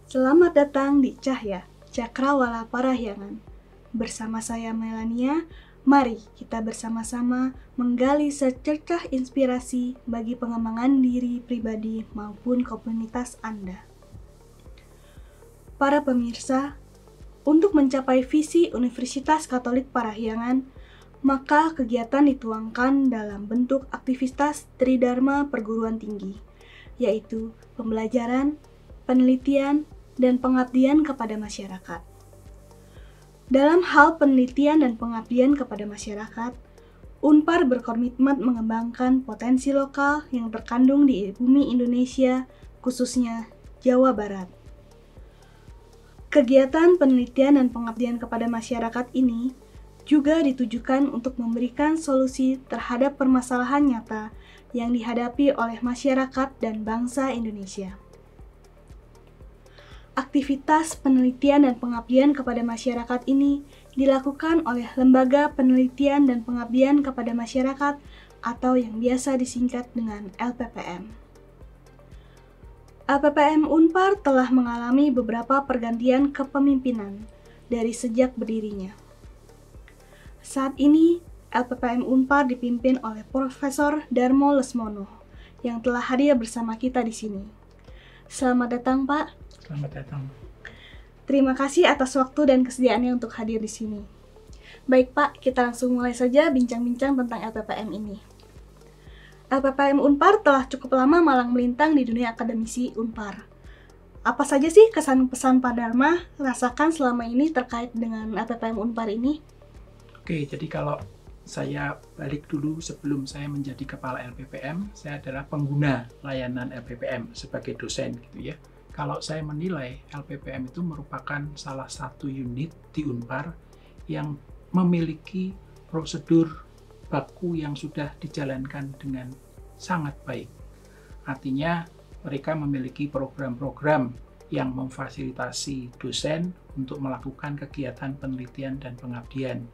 Selamat datang di Cahya, Cakrawala Parahyangan. Bersama saya Melania, mari kita bersama-sama menggali secercah inspirasi bagi pengembangan diri pribadi maupun komunitas Anda. Para pemirsa, untuk mencapai visi Universitas Katolik Parahyangan, maka kegiatan dituangkan dalam bentuk aktivitas Tridharma Perguruan Tinggi, yaitu pembelajaran, penelitian, dan pengabdian kepada masyarakat. Dalam hal penelitian dan pengabdian kepada masyarakat, Unpar berkomitmen mengembangkan potensi lokal yang terkandung di bumi Indonesia, khususnya Jawa Barat. Kegiatan penelitian dan pengabdian kepada masyarakat ini juga ditujukan untuk memberikan solusi terhadap permasalahan nyata yang dihadapi oleh masyarakat dan bangsa Indonesia. Aktivitas penelitian dan pengabdian kepada masyarakat ini dilakukan oleh Lembaga Penelitian dan Pengabdian kepada Masyarakat atau yang biasa disingkat dengan LPPM. LPPM Unpar telah mengalami beberapa pergantian kepemimpinan dari sejak berdirinya. Saat ini, LPPM Unpar dipimpin oleh Profesor Darmo Lesmono yang telah hadir bersama kita di sini. Selamat datang, Pak. Selamat datang. Terima kasih atas waktu dan kesediaannya untuk hadir di sini. Baik Pak, kita langsung mulai saja bincang-bincang tentang LPPM ini. LPPM Unpar telah cukup lama malang melintang di dunia akademisi Unpar. Apa saja sih kesan pesan Pak Dharma rasakan selama ini terkait dengan LPPM Unpar ini? Oke, jadi kalau saya balik dulu sebelum saya menjadi kepala LPPM, saya adalah pengguna layanan LPPM sebagai dosen gitu ya. Kalau saya menilai LPPM itu merupakan salah satu unit di Unpar yang memiliki prosedur baku yang sudah dijalankan dengan sangat baik. Artinya mereka memiliki program-program yang memfasilitasi dosen untuk melakukan kegiatan penelitian dan pengabdian.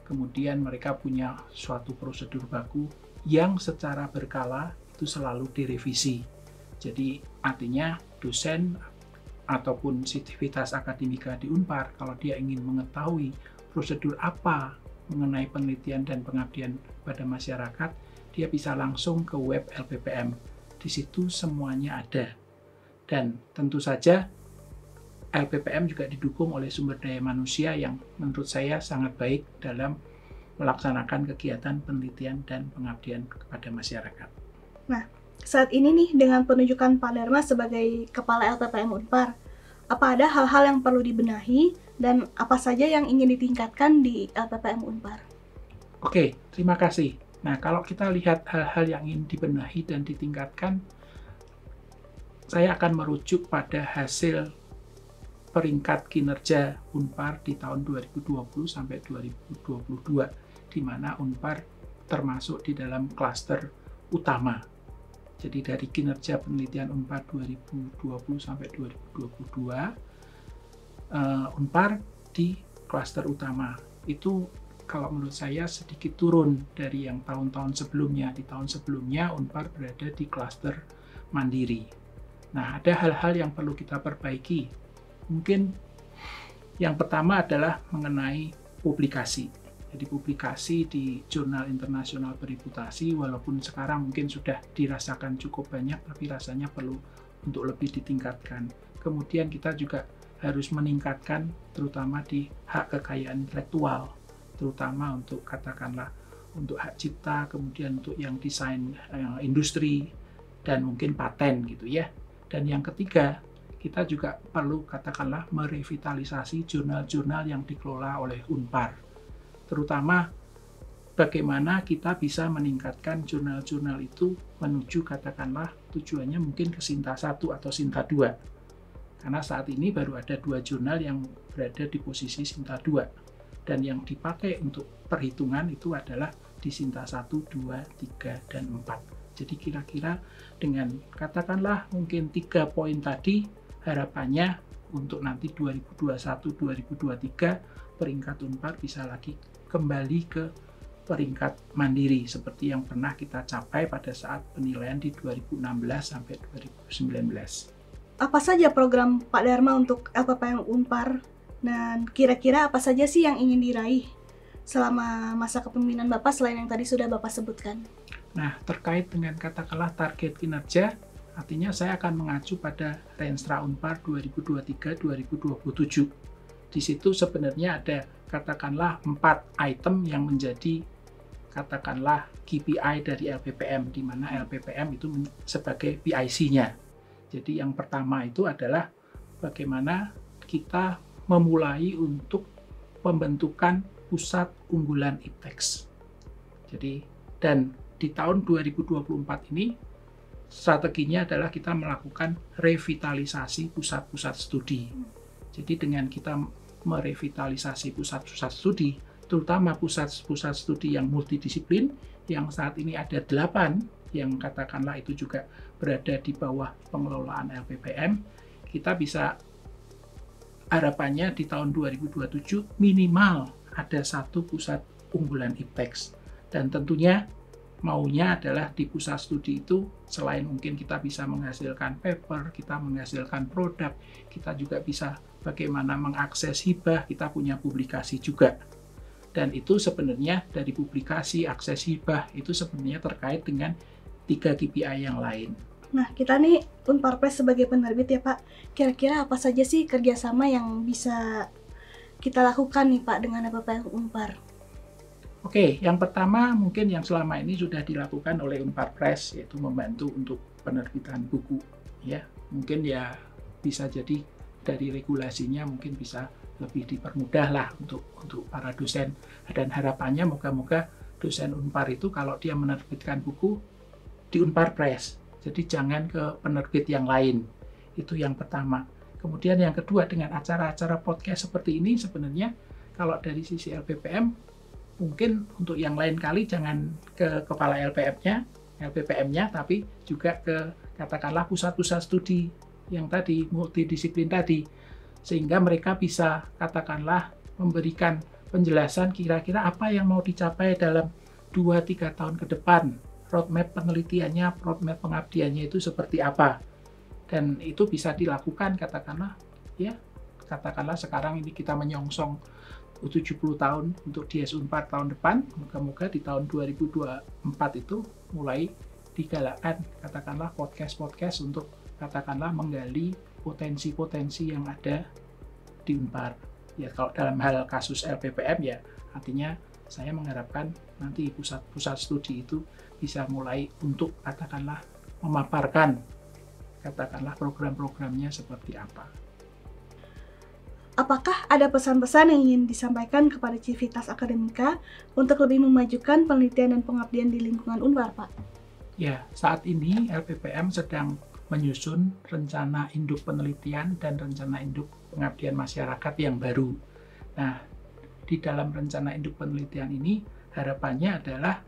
Kemudian mereka punya suatu prosedur baku yang secara berkala itu selalu direvisi. Jadi artinya dosen ataupun sivitas akademika di Unpar kalau dia ingin mengetahui prosedur apa mengenai penelitian dan pengabdian pada masyarakat, dia bisa langsung ke web LPPM. Di situ semuanya ada. Dan tentu saja LPPM juga didukung oleh sumber daya manusia yang menurut saya sangat baik dalam melaksanakan kegiatan penelitian dan pengabdian kepada masyarakat. Nah, saat ini nih dengan penunjukan Pak Dharma sebagai Kepala LPPM Unpar, apa ada hal-hal yang perlu dibenahi dan apa saja yang ingin ditingkatkan di LPPM Unpar? Oke, terima kasih. Nah, kalau kita lihat hal-hal yang ingin dibenahi dan ditingkatkan, saya akan merujuk pada hasil peringkat kinerja Unpar di tahun 2020 sampai 2022, di mana Unpar termasuk di dalam klaster utama. Jadi dari kinerja penelitian Unpar 2020 sampai 2022, Unpar di klaster utama. Itu kalau menurut saya sedikit turun dari yang tahun-tahun sebelumnya. Di tahun sebelumnya Unpar berada di klaster mandiri. Nah, ada hal-hal yang perlu kita perbaiki. Mungkin yang pertama adalah mengenai publikasi. Jadi publikasi di jurnal internasional bereputasi, walaupun sekarang mungkin sudah dirasakan cukup banyak, tapi rasanya perlu untuk lebih ditingkatkan. Kemudian kita juga harus meningkatkan terutama di hak kekayaan intelektual, terutama untuk katakanlah untuk hak cipta, kemudian untuk yang desain industri, dan mungkin paten gitu ya. Dan yang ketiga, kita juga perlu katakanlah merevitalisasi jurnal-jurnal yang dikelola oleh Unpar. Terutama bagaimana kita bisa meningkatkan jurnal-jurnal itu menuju katakanlah tujuannya mungkin ke Sinta 1 atau Sinta 2. Karena saat ini baru ada 2 jurnal yang berada di posisi Sinta 2. Dan yang dipakai untuk perhitungan itu adalah di Sinta 1, 2, 3, dan 4. Jadi kira-kira dengan katakanlah mungkin 3 poin tadi, harapannya untuk nanti 2021-2023 peringkat Unpar bisa lagi kembali ke peringkat mandiri seperti yang pernah kita capai pada saat penilaian di 2016 sampai 2019. apa saja program Pak Dharma untuk LPPM Unpar, dan kira-kira apa saja sih yang ingin diraih selama masa kepemimpinan Bapak selain yang tadi sudah Bapak sebutkan? Nah, terkait dengan katakanlah target kinerja, artinya saya akan mengacu pada Renstra Unpar 2023-2027. Di situ sebenarnya ada katakanlah 4 item yang menjadi katakanlah KPI dari LPPM, di mana LPPM itu sebagai PIC-nya. Jadi yang pertama itu adalah bagaimana kita memulai untuk pembentukan pusat unggulan IPTEX. Jadi, dan di tahun 2024 ini strateginya adalah kita melakukan revitalisasi pusat-pusat studi. Jadi dengan kita merevitalisasi pusat-pusat studi, terutama pusat-pusat studi yang multidisiplin, yang saat ini ada 8, yang katakanlah itu juga berada di bawah pengelolaan LPPM, kita bisa harapannya di tahun 2027 minimal ada 1 pusat unggulan IPTEX. Dan tentunya maunya adalah di pusat studi itu selain mungkin kita bisa menghasilkan paper, kita menghasilkan produk, kita juga bisa bagaimana mengakses hibah, kita punya publikasi juga. Dan itu sebenarnya dari publikasi, akses hibah, itu sebenarnya terkait dengan 3 KPI yang lain. Nah, kita nih Unpar Press sebagai penerbit ya Pak, kira-kira apa saja sih kerjasama yang bisa kita lakukan nih Pak dengan LPPM Unpar? Oke, yang pertama mungkin yang selama ini sudah dilakukan oleh Unpar Press, yaitu membantu untuk penerbitan buku. Ya, mungkin ya bisa jadi dari regulasinya mungkin bisa lebih dipermudah lah untuk para dosen. Dan harapannya moga-moga dosen Unpar itu kalau dia menerbitkan buku di Unpar Press, jadi jangan ke penerbit yang lain. Itu yang pertama. Kemudian yang kedua, dengan acara-acara podcast seperti ini sebenarnya kalau dari sisi LPPM mungkin untuk yang lain kali jangan ke kepala LPPM-nya, tapi juga ke katakanlah pusat-pusat studi yang tadi multidisiplin tadi, sehingga mereka bisa katakanlah memberikan penjelasan kira-kira apa yang mau dicapai dalam 2-3 tahun ke depan, roadmap penelitiannya, roadmap pengabdiannya itu seperti apa. Dan itu bisa dilakukan katakanlah sekarang ini kita menyongsong 70 tahun untuk DS Unpar tahun depan, moga-moga di tahun 2024 itu mulai digalakkan katakanlah podcast-podcast untuk katakanlah menggali potensi-potensi yang ada di Unpar. Ya kalau dalam hal kasus LPPM ya artinya saya mengharapkan nanti pusat-pusat studi itu bisa mulai untuk katakanlah memaparkan katakanlah program-programnya seperti apa. Apakah ada pesan-pesan yang ingin disampaikan kepada Civitas Akademika untuk lebih memajukan penelitian dan pengabdian di lingkungan Unpar, Pak? Ya, saat ini LPPM sedang menyusun rencana induk penelitian dan rencana induk pengabdian masyarakat yang baru. Nah, di dalam rencana induk penelitian ini harapannya adalah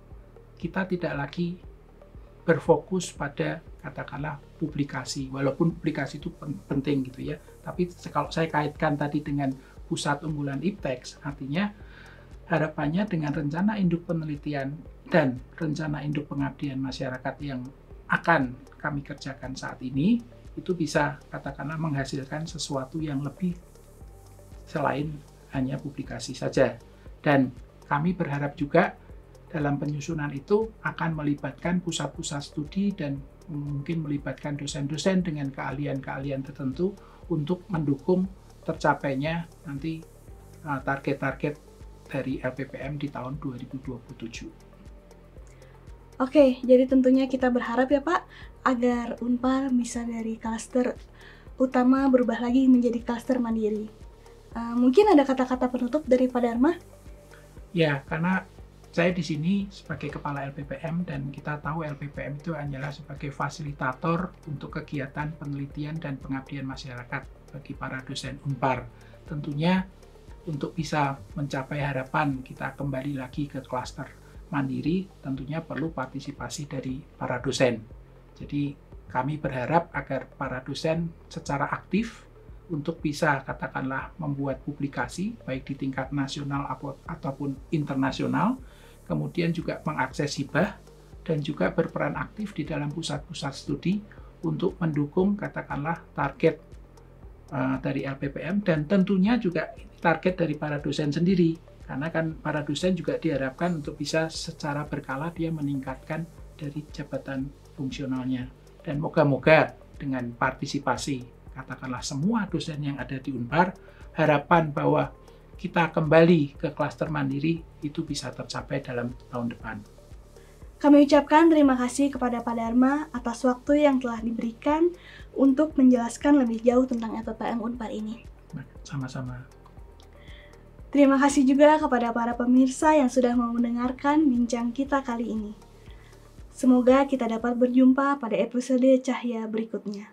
kita tidak lagi berfokus pada katakanlah publikasi, walaupun publikasi itu penting gitu ya, tapi kalau saya kaitkan tadi dengan pusat unggulan IPTEX, artinya harapannya dengan rencana induk penelitian dan rencana induk pengabdian masyarakat yang akan kami kerjakan saat ini, itu bisa katakanlah menghasilkan sesuatu yang lebih selain hanya publikasi saja. Dan kami berharap juga dalam penyusunan itu akan melibatkan pusat-pusat studi dan mungkin melibatkan dosen-dosen dengan keahlian-keahlian tertentu untuk mendukung tercapainya nanti target-target dari LPPM di tahun 2027. Oke, jadi tentunya kita berharap ya Pak, agar Unpar bisa dari klaster utama berubah lagi menjadi klaster mandiri. Mungkin ada kata-kata penutup dari Pak Dharma? Ya, karena saya di sini sebagai kepala LPPM dan kita tahu LPPM itu hanyalah sebagai fasilitator untuk kegiatan penelitian dan pengabdian masyarakat bagi para dosen Unpar. Tentunya untuk bisa mencapai harapan kita kembali lagi ke klaster mandiri, tentunya perlu partisipasi dari para dosen. Jadi kami berharap agar para dosen secara aktif untuk bisa katakanlah membuat publikasi baik di tingkat nasional ataupun internasional, kemudian juga mengakses hibah dan juga berperan aktif di dalam pusat-pusat studi untuk mendukung katakanlah target dari LPPM, dan tentunya juga target dari para dosen sendiri, karena kan para dosen juga diharapkan untuk bisa secara berkala dia meningkatkan dari jabatan fungsionalnya. Dan moga-moga dengan partisipasi katakanlah semua dosen yang ada di Unpar, harapan bahwa kita kembali ke klaster mandiri itu bisa tercapai dalam tahun depan. Kami ucapkan terima kasih kepada Pak Dharma atas waktu yang telah diberikan untuk menjelaskan lebih jauh tentang LPPM Unpar ini. Sama-sama. Terima kasih juga kepada para pemirsa yang sudah mau mendengarkan bincang kita kali ini. Semoga kita dapat berjumpa pada episode Cahya berikutnya.